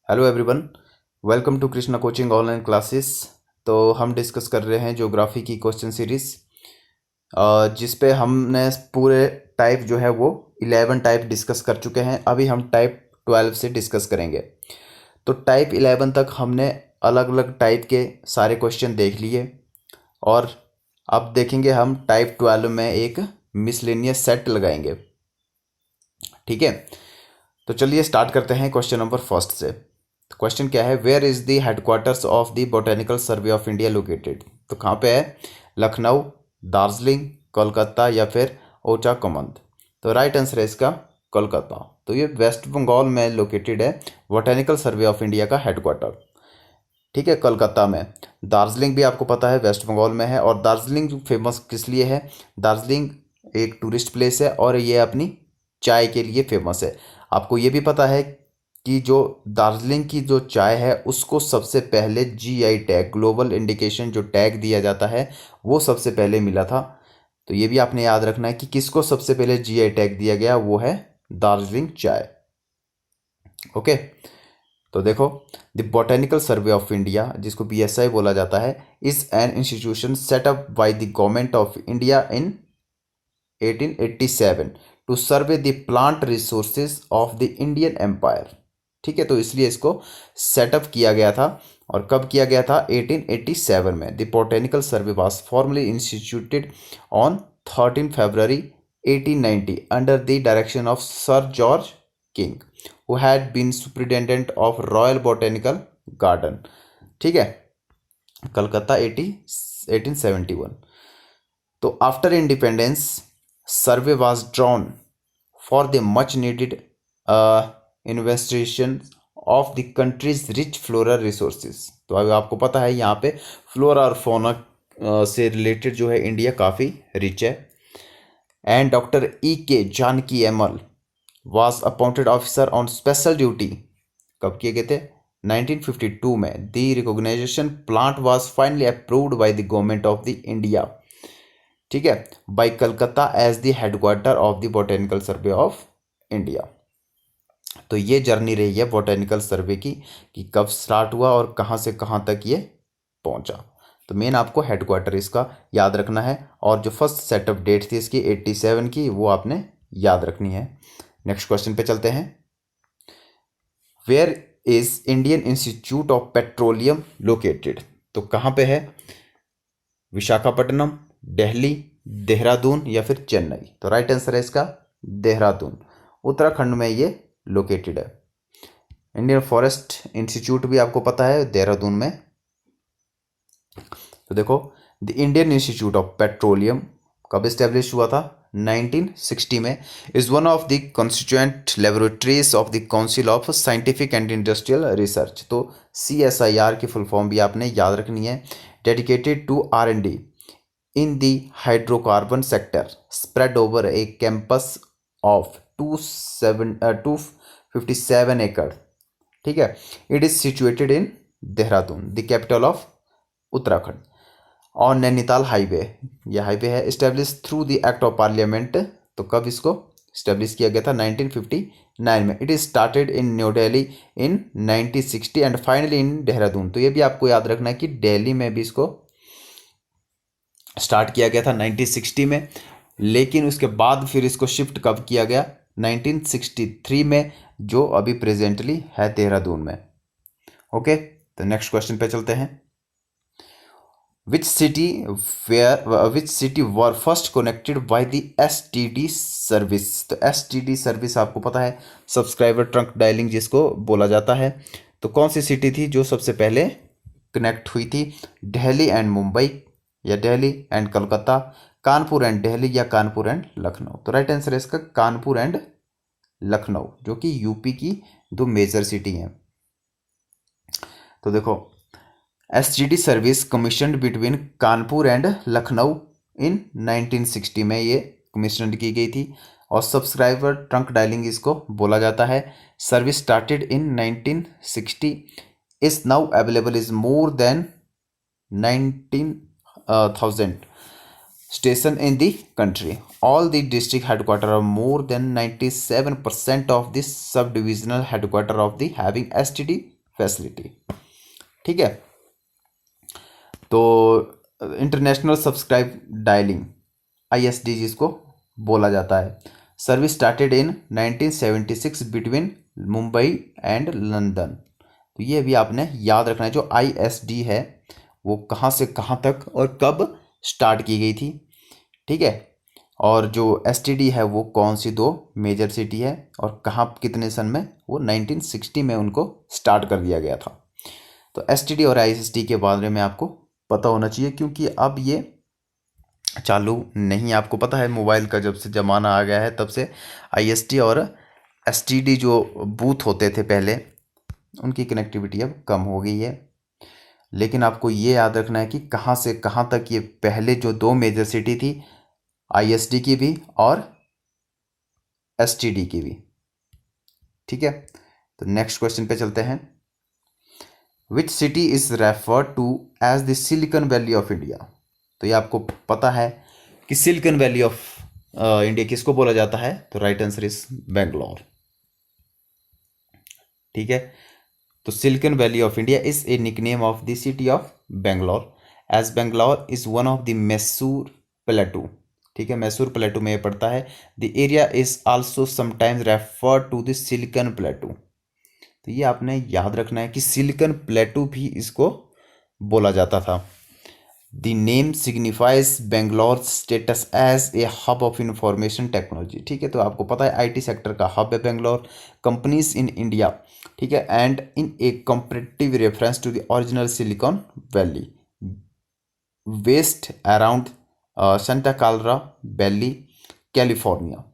Hello everyone, welcome to Krishna coaching online classes. तो हम discuss कर रहे हैं ज्योग्राफी की क्वेश्चन सीरीज, जिस पे हमने पूरे टाइप जो है वो 11 टाइप डिस्कस कर चुके हैं। अभी हम टाइप 12 से डिस्कस करेंगे। तो टाइप 11 तक हमने अलग अलग टाइप के सारे क्वेश्चन देख लिए, और अब देखेंगे हम टाइप 12 में एक मिसलेनियस सेट लगाएंगे। ठीक है, तो चलिए स्टार्ट करते हैं क्वेश्चन नंबर फर्स्ट से। क्वेश्चन क्या है, where is the headquarters of the botanical survey of India located. तो कहाँ पे है? लखनऊ, दार्जिलिंग, कोलकाता या फिर ओचाकमंद। तो राइट आंसर है इसका कोलकाता। तो ये वेस्ट बंगाल में लोकेटेड है बोटेनिकल सर्वे ऑफ इंडिया का हेडक्वार्टर। ठीक है, कोलकाता में। दार्जिलिंग भी आपको पता है वेस्ट बंगाल में है। और दार्जिलिंग फेमस किस लिए है? दार्जिलिंग एक टूरिस्ट प्लेस है और ये अपनी चाय के लिए फेमस है। आपको ये भी पता है कि जो दार्जिलिंग की जो चाय है उसको सबसे पहले जीआई टैग, ग्लोबल इंडिकेशन जो टैग दिया जाता है, वो सबसे पहले मिला था। तो ये भी आपने याद रखना है कि किसको सबसे पहले जीआई टैग दिया गया, वो है दार्जिलिंग चाय। ओके, तो देखो, the botanical survey of India, जिसको बीएसआई बोला जाता है, is an institution set up by the government of India in 1887 to survey the plant resources of the Indian empire. ठीक है, तो इसलिए इसको सेटअप किया गया था। और कब किया गया था? 1887 में। The botanical survey was formally instituted on 13 February 1890 under the direction of sir George King, who had been superintendent of royal botanical garden. ठीक है, कलकत्ता 1871। तो after independence survey was drawn for the much needed investigation of the country's rich floral resources. तो अभी आपको पता है यहाँ पे फ्लोरा और फौना से रिलेटेड जो है इंडिया काफ़ी रिच है। एंड डॉक्टर के Janaki Ammal was appointed officer on special duty. कब किए गए थे? 1952 में। The recognisation plant was finally approved by the government of the India. ठीक है, by Calcutta as the headquarter of the botanical survey of India. तो ये जर्नी रही है बोटेनिकल सर्वे की, कि कब स्टार्ट हुआ और कहाँ से कहाँ तक ये पहुंचा। तो मेन आपको हेडक्वार्टर इसका याद रखना है, और जो फर्स्ट सेटअप डेट थी इसकी 87 की, वो आपने याद रखनी है। नेक्स्ट क्वेश्चन पे चलते हैं। Where is Indian institute of petroleum located. तो कहाँ पे है? विशाखापट्टनम, दिल्ली, देहरादून या फिर चेन्नई। तो राइट आंसर है इसका देहरादून। उत्तराखंड में ये लोकेटेड है। इंडियन फॉरेस्ट इंस्टीट्यूट भी आपको पता है देहरादून में। तो देखो, the Indian institute of petroleum कब इस्टेब्लिश हुआ था? 1960 में। Is one of the constituent laboratories of the council of scientific and industrial research. तो CSIR की फुल फॉर्म भी आपने याद रखनी है। Dedicated to R&D in the hydrocarbon sector, spread over a campus of 257 acre. ठीक है, it is situated in Dehradun, the capital of Uttarakhand. और नैनीताल हाईवे, यह हाईवे है establish through the act of parliament. तो कब इसको इस्टेब्लिश किया गया था? 1959 में। It is started in new Delhi in 1960 and finally in Dehradun. तो ये भी आपको याद रखना है कि दिल्ली में भी इसको स्टार्ट किया गया था 1960 में, लेकिन उसके बाद फिर इसको शिफ्ट कब किया गया? 1963 में, जो अभी प्रेजेंटली है देहरादून में। ओके, तो नेक्स्ट क्वेश्चन पे चलते हैं। Which city were first connected by the STD service. तो STD सर्विस आपको पता है, सब्सक्राइबर ट्रंक डायलिंग जिसको बोला जाता है। तो कौन सी सिटी थी जो सबसे पहले कनेक्ट हुई थी? दिल्ली एंड मुंबई, या दिल्ली एंड कलकत्ता, कानपुर एंड दिल्ली, या कानपुर एंड लखनऊ। तो राइट आंसर है इसका कानपुर एंड लखनऊ, जो कि यूपी की दो मेजर सिटी हैं। तो देखो, STD service commission between Kanpur and Lucknow in 1960 में ये कमीशन की गई थी। और सब्सक्राइबर ट्रंक डायलिंग इसको बोला जाता है। Service started in 1960, is now available is more than 19,000 station in the country. All the district headquarters are more than 97% of the subdivisional headquarters of the having STD facility. ठीक है, तो international subscribe dialling ISD जिसको बोला जाता है, service started in 1976 between Mumbai and London. तो ये भी आपने याद रखना है, जो ISD है वो कहाँ से कहाँ तक और कब स्टार्ट की गई थी। ठीक है, और जो STD है वो कौन सी दो मेजर सिटी है और कहाँ कितने सन में, वो 1960 में उनको स्टार्ट कर दिया गया था। तो STD और ISD के बारे में आपको पता होना चाहिए, क्योंकि अब ये चालू नहीं, आपको पता है मोबाइल का जब से ज़माना आ गया है तब से ISD और STD जो बूथ होते थे पहले, उनकी कनेक्टिविटी अब कम हो गई है। लेकिन आपको ये याद रखना है कि कहाँ से कहाँ तक ये पहले जो दो मेजर सिटी थी, ISD की भी और STD की भी। ठीक है, तो नेक्स्ट क्वेश्चन पे चलते हैं। Which city is referred to as the silicon valley of India. तो ये आपको पता है कि सिलिकॉन वैली ऑफ इंडिया किसको बोला जाता है, तो राइट आंसर इज बेंगलोर। ठीक है, तो silicon valley of India is a nickname of the city of Bangalore, as Bangalore is one of the Mysore plateau. ठीक है, मैसूर प्लेटू में ये पड़ता है। The area is also sometimes referred to the silicon plateau. तो ये आपने याद रखना है कि सिलिकॉन प्लेटू भी इसको बोला जाता था। The name signifies Bangalore status as a hub of information technology. ठीक है, तो आपको पता है IT सेक्टर का हब है बेंगलोर, कंपनीज इन इंडिया। ठीक है, and in a comparative reference to the original silicon valley west around Santa Clara valley California.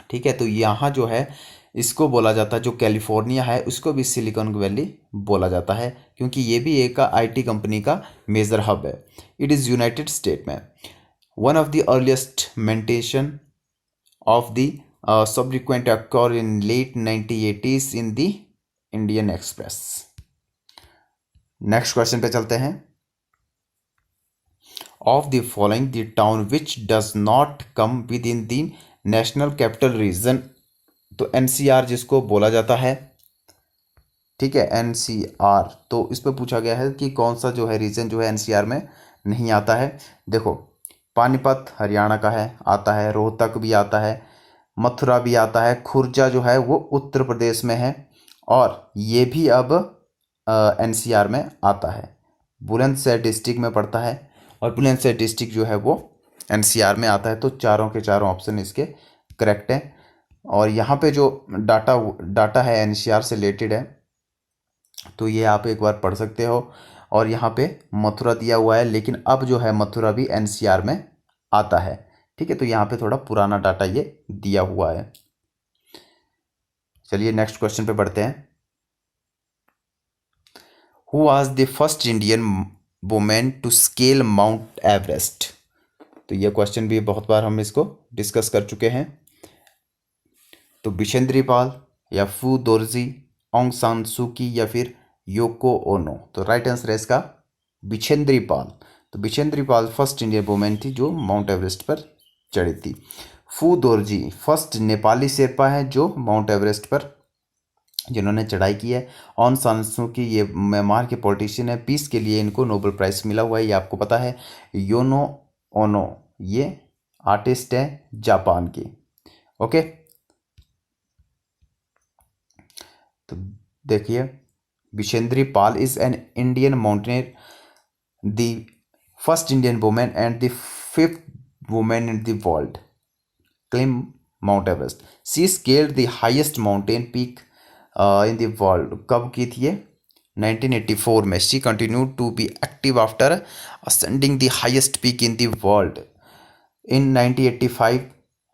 ठीक है, तो यहाँ जो है इसको बोला जाता है, जो कैलिफोर्निया है उसको भी सिलिकॉन वैली बोला जाता है, क्योंकि ये भी एक IT कंपनी का मेजर हब है। इट इज़ यूनाइटेड स्टेट में one of the earliest mention of the subsequent occur in late 1980s in the Indian express. Next question पे चलते हैं। Of the following the town which does not come within the national capital region. तो NCR जिसको बोला जाता है, ठीक है, NCR, तो इस पर पूछा गया है कि कौन सा जो है रीजन जो है NCR में नहीं आता है। देखो, पानीपत हरियाणा का है, आता है, रोहतक भी आता है, मथुरा भी आता है, खुर्जा जो है वो उत्तर प्रदेश में है, और ये भी अब NCR में आता है। बुलंदशहर डिस्ट्रिक्ट में पड़ता है, और बुलंदशहर डिस्ट्रिक्ट जो है वो NCR में आता है। तो चारों के चारों ऑप्शन इसके करेक्ट हैं। और यहाँ पे जो डाटा है NCR से रिलेटेड है, तो ये आप एक बार पढ़ सकते हो। और यहाँ पे मथुरा दिया हुआ है, लेकिन अब जो है मथुरा भी NCR में आता है। ठीक है, तो यहाँ पे थोड़ा पुराना डाटा ये दिया हुआ है। चलिए नेक्स्ट क्वेश्चन पे बढ़ते हैं। Who was the first Indian women to scale Mount Everest. तो ये क्वेश्चन भी बहुत बार हम इसको डिस्कस कर चुके हैं। तो बिशेंद्री पाल या फू दोरजी, ऑन्ग सान सूकी या फिर योको ओनो। तो राइट आंसर है इसका बिशेंद्री पाल। तो बिशेंद्री पाल फर्स्ट इंडियन वुमेन थी जो माउंट एवरेस्ट पर चढ़ी थी। फू दोरजी फर्स्ट नेपाली शेर्पा है जो माउंट एवरेस्ट पर जिन्होंने चढ़ाई की है। ऑन सान सूकी ये म्यांमार के पॉलिटिशियन है, पीस के लिए इनको नोबेल प्राइज़ मिला हुआ है, ये आपको पता है। योनो ओनो ये आर्टिस्ट है जापान की। ओके, तो देखिए, Bachendri Pal is an Indian mountaineer, the first Indian women and the fifth women in the world climb Mount Everest. She scaled the highest mountain peak in the world. कब की थी ये? 1984 में। She continue to be active after ascending the highest peak in the world. In 1985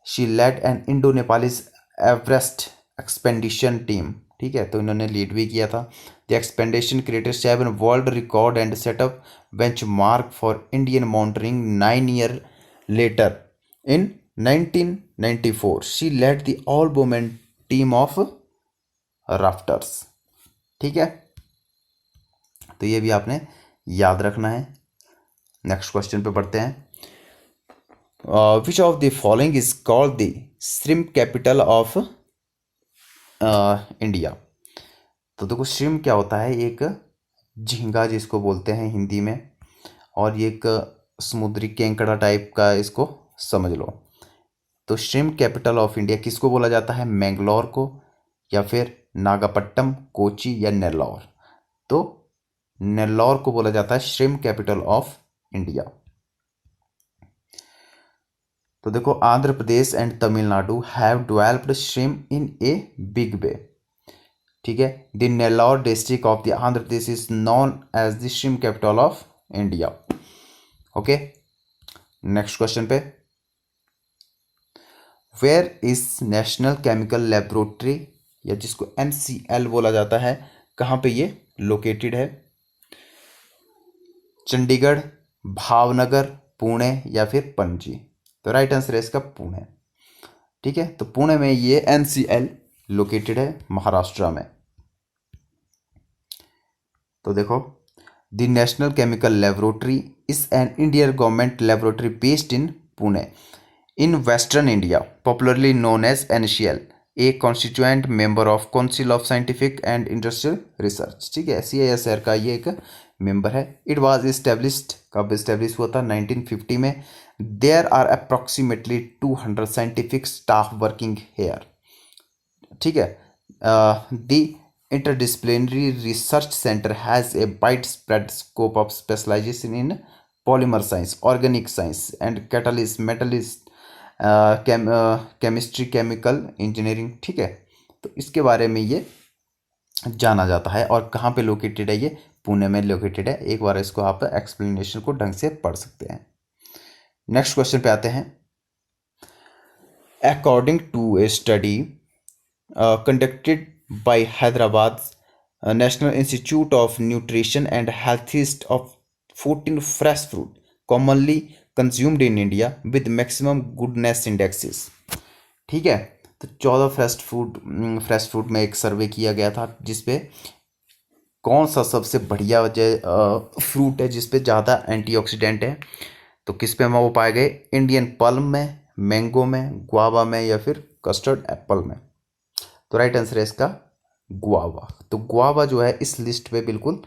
she led an Indo Nepalese Everest expedition team. ठीक है, तो इन्होंने lead भी किया था। The expedition created 7 world record and set up benchmark for Indian mountaineering 9 year later. In 1994 she led the all women team of rafters. ठीक है, तो ये भी आपने याद रखना है। नेक्स्ट क्वेश्चन पे बढ़ते हैं। Which of the following is called the shrimp capital of India. तो देखो श्रिम्प क्या होता है, एक झींगा जिसको बोलते हैं हिंदी में, और ये एक समुद्री केंकड़ा टाइप का, इसको समझ लो। तो श्रिम्प कैपिटल ऑफ इंडिया किसको बोला जाता है, मैंगलोर को, या फिर नागापट्टनम, कोची या नेल्लौर। तो नेल्लौर को बोला जाता है श्रिम्प कैपिटल ऑफ इंडिया। तो देखो Andhra Pradesh and Tamil Nadu have developed shrimp in a big way. ठीक है, the Nellore district of the Andhra Pradesh is known as the shrimp capital of India. Okay, next question पे, where is national chemical laboratory, या जिसको NCL बोला जाता है, कहाँ पे ये लोकेटेड है? चंडीगढ़, भावनगर, पुणे या फिर पणजी। तो राइट आंसर है इसका पुणे। ठीक है, तो पुणे में ये NCL लोकेटेड है, महाराष्ट्र में। तो देखो, the national chemical laboratory is an Indian government laboratory based in Pune in Western India, popularly known as NCL, a constituent member of Council of Scientific and Industrial Research। ठीक है, CISR का ये एक member है। It was established, कब established हुआ था? 1950 में। There are approximately 200 scientific staff working here। ठीक है, the interdisciplinary research center has a widespread scope of specialization in polymer science, organic science and catalyst, metallist, chemistry, chemical engineering. ठीक है, तो इसके बारे में ये जाना जाता है। और कहाँ पे लोकेटेड है? ये पुणे में लोकेटेड है। एक बार इसको आप एक्सप्लेनेशन को ढंग से पढ़ सकते हैं। नेक्स्ट क्वेश्चन पे आते हैं। According to a study conducted by Hyderabad national institute of nutrition and health of 14 fresh fruit commonly consumed in India with maximum goodness indexes. ठीक है, तो 14 फ्रेश फ्रूट में एक सर्वे किया गया था, जिसपे कौन सा सबसे बढ़िया फ्रूट है जिसपे ज़्यादा एंटीऑक्सीडेंट है। तो किस पे वो पाए गए? इंडियन पल्म में, मैंगो में, गुआवा में या फिर कस्टर्ड एप्पल में। तो राइट आंसर है इसका गुआवा। तो गुआवा जो है इस लिस्ट पे बिल्कुल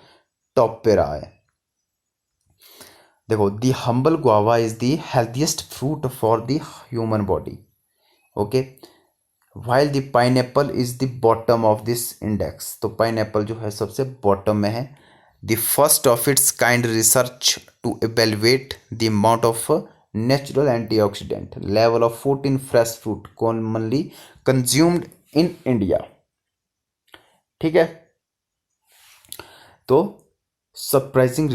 टॉप पे रहा है। देखो, the humble guava is the healthiest fruit for the human body. Okay, while the pineapple is the bottom of this index. तो पाइनएप्पल जो है सबसे बॉटम में है। The first of its kind research to evaluate the amount of natural antioxidant level of 14 fresh fruit commonly consumed in India. ठीक है, तो surprising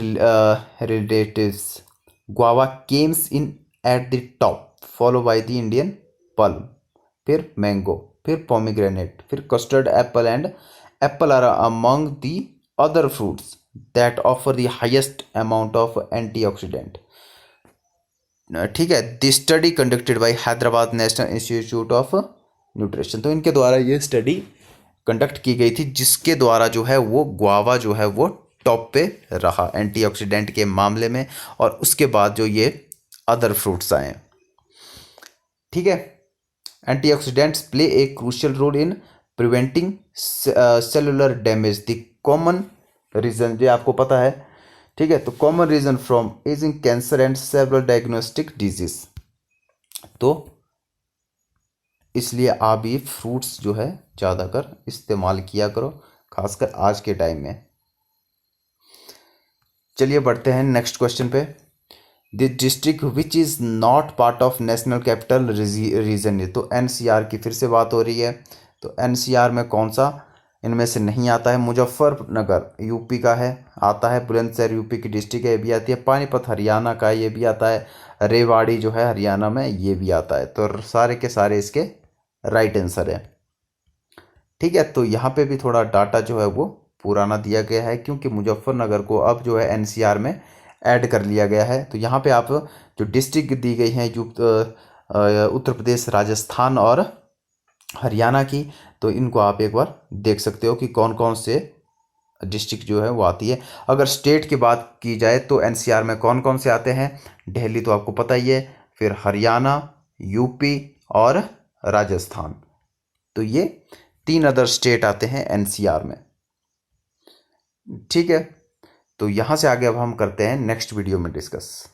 relatives, guava comes in at the top, followed by the Indian plum, फिर mango, फिर pomegranate, फिर custard apple and apple are among the other fruits that offer the highest amount of antioxidant। ठीक है, the study conducted by Hyderabad National Institute of Nutrition। तो इनके द्वारा ये study conduct की गई थी, जिसके द्वारा जो है वो गुआवा जो है वो टॉप पे रहा एंटीऑक्सीडेंट के मामले में, और उसके बाद जो ये अदर फ्रूट्स आए। ठीक है, antioxidants play a crucial role in preventing cellular damage. The common reason, जो आपको पता है, ठीक है, तो common reason from ageing, cancer and several diagnostic disease. तो इसलिए आप ये फ्रूट्स जो है ज़्यादा कर इस्तेमाल किया करो, खासकर आज के टाइम में। चलिए बढ़ते हैं नेक्स्ट क्वेश्चन पे। The district which is not part of national capital region. तो NCR की फिर से बात हो रही है। तो NCR में कौन सा इनमें से नहीं आता है? मुजफ्फरनगर यूपी का है, आता है। बुलंदशहर यूपी की डिस्ट्रिक्ट है, ये भी आती है। पानीपत हरियाणा का, ये भी आता है। रेवाड़ी जो है हरियाणा में, ये भी आता है। तो सारे के सारे इसके राइट आंसर है। ठीक है, तो यहाँ पे भी थोड़ा डाटा जो है वो पुराना दिया गया है, क्योंकि मुजफ्फरनगर को अब जो है NCR में ऐड कर लिया गया है। तो यहाँ पे आप जो डिस्ट्रिक्ट दी गई हैं उत्तर प्रदेश, राजस्थान और हरियाणा की, तो इनको आप एक बार देख सकते हो कि कौन कौन से डिस्ट्रिक्ट जो है वो आती है। अगर स्टेट की बात की जाए तो NCR में कौन कौन से आते हैं? दिल्ली तो आपको पता ही है, फिर हरियाणा, यूपी और राजस्थान। तो ये 3 अदर स्टेट आते हैं NCR में। ठीक है, तो यहाँ से आगे अब हम करते हैं नेक्स्ट वीडियो में डिस्कस।